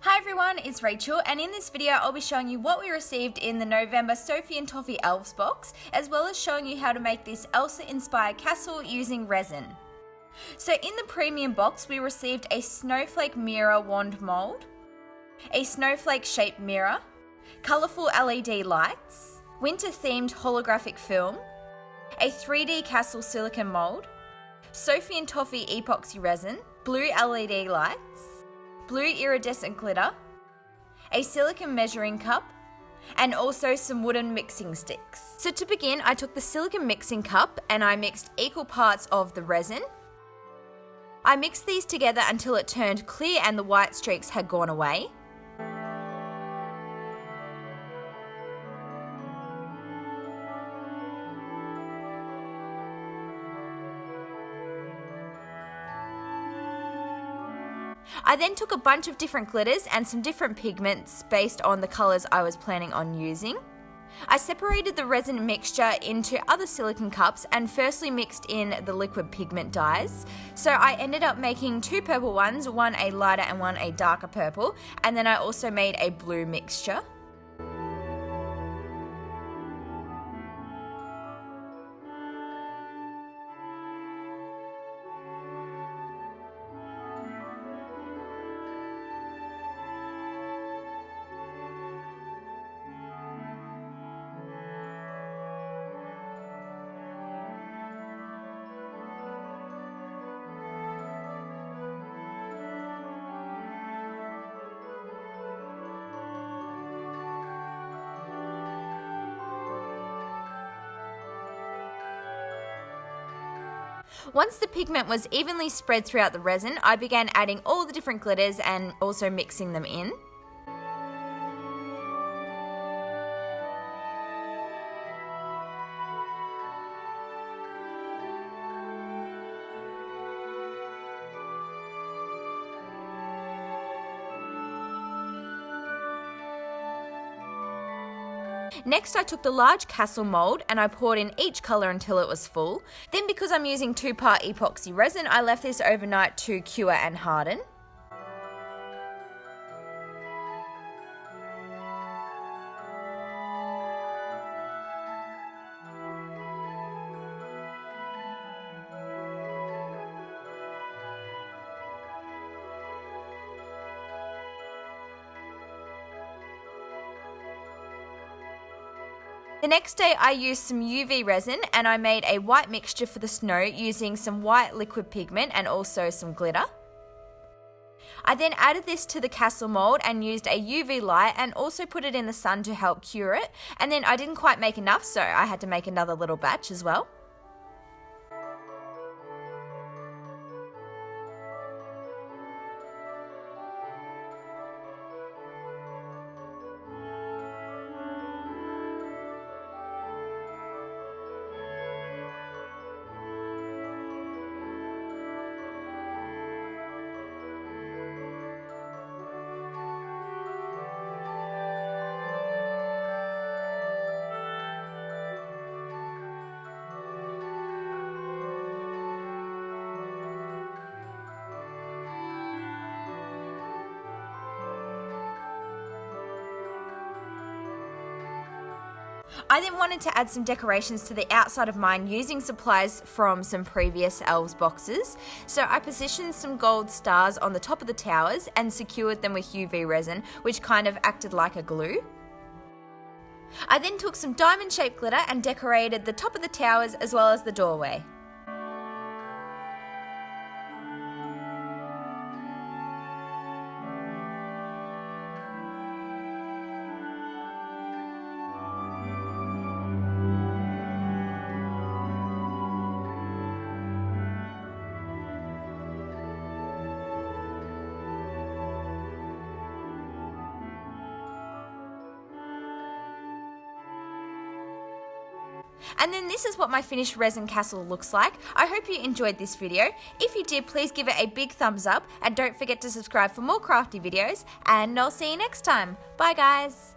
Hi everyone, it's Rachel, and in this video I'll be showing you what we received in the November Sophie and Toffee Elves Box, as well as showing you how to make this Elsa-inspired castle using resin. So in the premium box we received a snowflake mirror wand mould, a snowflake shaped mirror, colourful LED lights, winter themed holographic film, a 3D castle silicone mould, Sophie and Toffee epoxy resin, blue LED lights, blue iridescent glitter, a silicone measuring cup, and also some wooden mixing sticks. So to begin, I took the silicone mixing cup and I mixed equal parts of the resin. I mixed these together until it turned clear and the white streaks had gone away. I then took a bunch of different glitters and some different pigments based on the colours I was planning on using. I separated the resin mixture into other silicone cups and firstly mixed in the liquid pigment dyes. So I ended up making two purple ones, one a lighter and one a darker purple, and then I also made a blue mixture. Once the pigment was evenly spread throughout the resin, I began adding all the different glitters and also mixing them in. Next I took the large castle mould and I poured in each colour until it was full. Then because I'm using 2-part epoxy resin, I left this overnight to cure and harden. The next day I used some UV resin and I made a white mixture for the snow using some white liquid pigment and also some glitter. I then added this to the castle mould and used a UV light and also put it in the sun to help cure it, and then I didn't quite make enough, so I had to make another little batch as well. I then wanted to add some decorations to the outside of mine using supplies from some previous elves boxes. So I positioned some gold stars on the top of the towers and secured them with UV resin, which kind of acted like a glue. I then took some diamond shaped glitter and decorated the top of the towers as well as the doorway. And then this is what my finished resin castle looks like. I hope you enjoyed this video. If you did, please give it a big thumbs up and don't forget to subscribe for more crafty videos, and I'll see you next time. Bye guys!